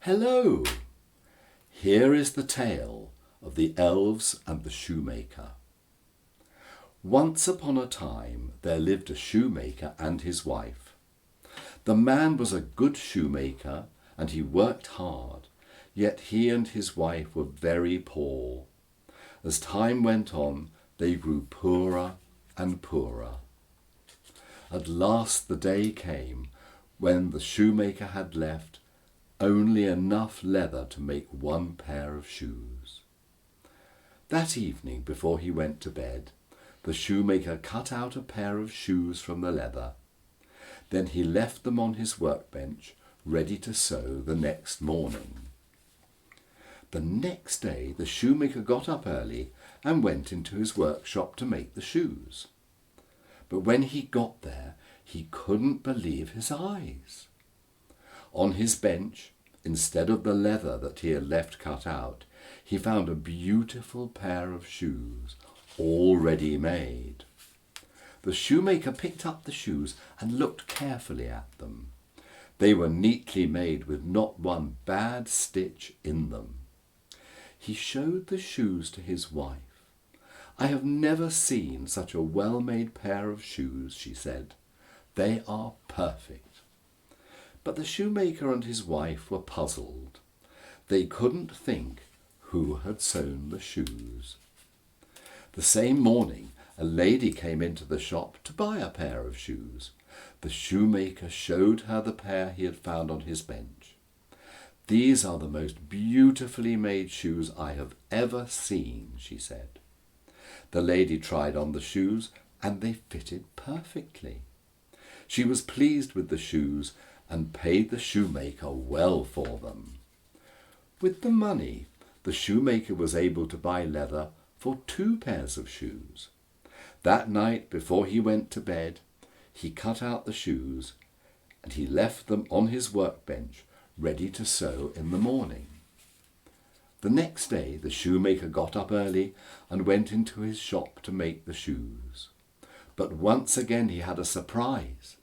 Hello! Here is the tale of the Elves and the Shoemaker. Once upon a time there lived a shoemaker and his wife. The man was a good shoemaker and he worked hard, yet he and his wife were very poor. As time went on, they grew poorer and poorer. At last the day came when the shoemaker had left only enough leather to make one pair of shoes. That evening, before he went to bed, the shoemaker cut out a pair of shoes from the leather. Then he left them on his workbench, ready to sew the next morning. The next day the shoemaker got up early and went into his workshop to make the shoes. But when he got there, he couldn't believe his eyes. On his bench, instead of the leather that he had left cut out, he found a beautiful pair of shoes, already made. The shoemaker picked up the shoes and looked carefully at them. They were neatly made with not one bad stitch in them. He showed the shoes to his wife. "I have never seen such a well-made pair of shoes," she said. "They are perfect." But the shoemaker and his wife were puzzled. They couldn't think who had sewn the shoes. The same morning, a lady came into the shop to buy a pair of shoes. The shoemaker showed her the pair he had found on his bench. "These are the most beautifully made shoes I have ever seen," she said. The lady tried on the shoes and they fitted perfectly. She was pleased with the shoes and paid the shoemaker well for them. With the money, the shoemaker was able to buy leather for 2 pairs of shoes. That night, before he went to bed, he cut out the shoes and he left them on his workbench, ready to sew in the morning. The next day the shoemaker got up early and went into his shop to make the shoes. But once again he had a surprise.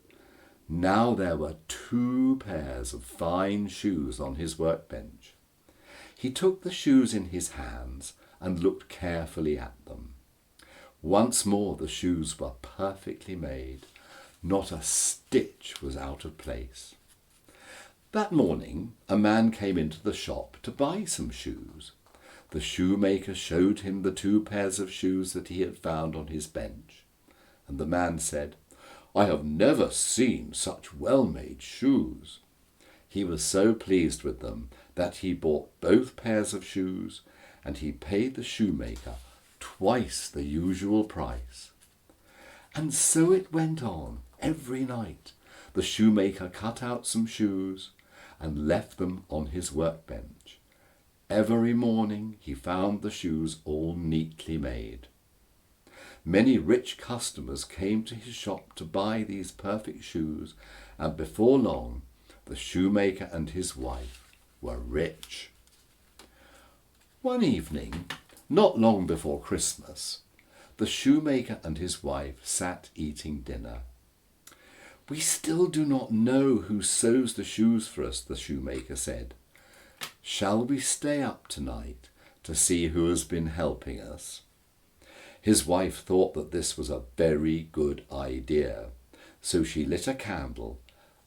Now there were 2 pairs of fine shoes on his workbench. He took the shoes in his hands and looked carefully at them. Once more the shoes were perfectly made. Not a stitch was out of place. That morning a man came into the shop to buy some shoes. The shoemaker showed him the 2 pairs of shoes that he had found on his bench. And the man said, "I have never seen such well-made shoes." He was so pleased with them that he bought both pairs of shoes and he paid the shoemaker twice the usual price. And so it went on every night. The shoemaker cut out some shoes and left them on his workbench. Every morning he found the shoes all neatly made. Many rich customers came to his shop to buy these perfect shoes, and before long the shoemaker and his wife were rich. One evening, not long before Christmas, the shoemaker and his wife sat eating dinner. "We still do not know who sews the shoes for us," the shoemaker said. "Shall we stay up tonight to see who has been helping us?" His wife thought that this was a very good idea, so she lit a candle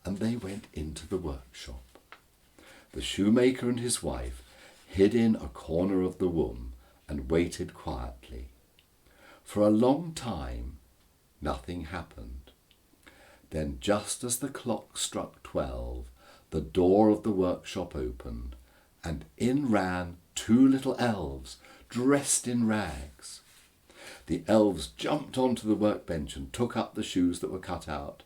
and they went into the workshop. The shoemaker and his wife hid in a corner of the room and waited quietly. For a long time, nothing happened. Then, just as the clock struck 12, the door of the workshop opened, and in ran 2 little elves, dressed in rags. The elves jumped onto the workbench and took up the shoes that were cut out.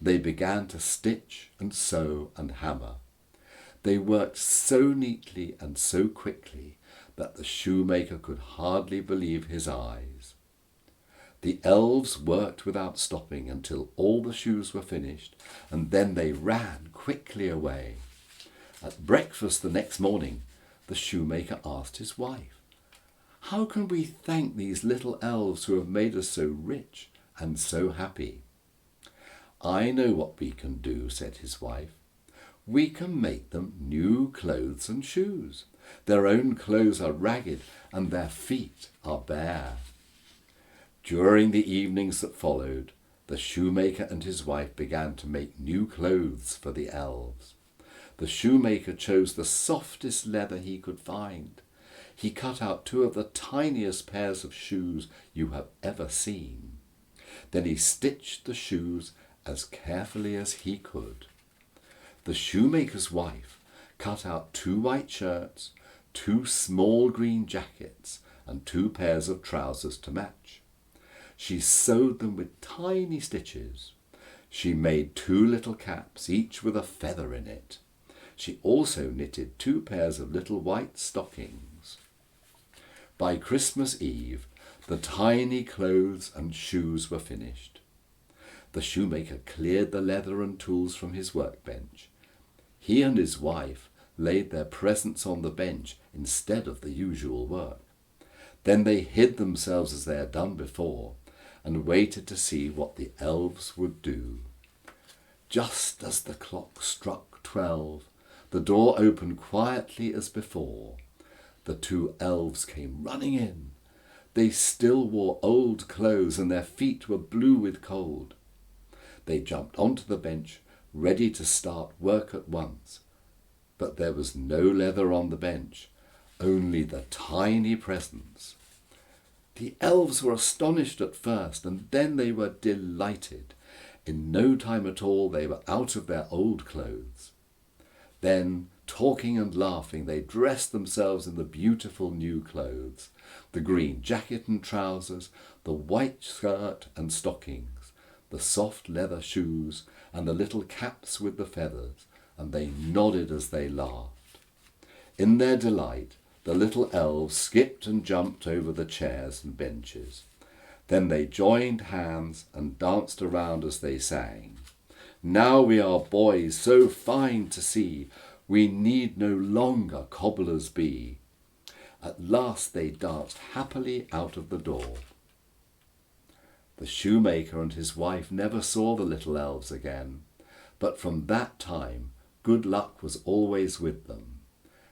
They began to stitch and sew and hammer. They worked so neatly and so quickly that the shoemaker could hardly believe his eyes. The elves worked without stopping until all the shoes were finished, and then they ran quickly away. At breakfast the next morning, the shoemaker asked his wife, "How can we thank these little elves who have made us so rich and so happy?" "I know what we can do," said his wife. we can make them new clothes and shoes. Their own clothes are ragged and their feet are bare." During the evenings that followed, the shoemaker and his wife began to make new clothes for the elves. The shoemaker chose the softest leather he could find. He cut out 2 of the tiniest pairs of shoes you have ever seen. Then he stitched the shoes as carefully as he could. The shoemaker's wife cut out 2 white shirts, 2 small green jackets, and 2 pairs of trousers to match. She sewed them with tiny stitches. She made 2 little caps, each with a feather in it. She also knitted 2 pairs of little white stockings. By Christmas Eve, the tiny clothes and shoes were finished. The shoemaker cleared the leather and tools from his workbench. He and his wife laid their presents on the bench instead of the usual work. Then they hid themselves as they had done before and waited to see what the elves would do. Just as the clock struck 12, the door opened quietly as before. The 2 elves came running in. They still wore old clothes and their feet were blue with cold. They jumped onto the bench, ready to start work at once. But there was no leather on the bench, only the tiny presents. The elves were astonished at first, and then they were delighted. In no time at all they were out of their old clothes. Then, talking and laughing, they dressed themselves in the beautiful new clothes, the green jacket and trousers, the white skirt and stockings, the soft leather shoes, and the little caps with the feathers, and they nodded as they laughed. In their delight, the little elves skipped and jumped over the chairs and benches. Then they joined hands and danced around as they sang, "Now we are boys so fine to see, we need no longer cobblers be." At last they danced happily out of the door. The shoemaker and his wife never saw the little elves again, but from that time good luck was always with them.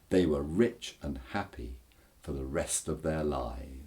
They were rich and happy for the rest of their lives.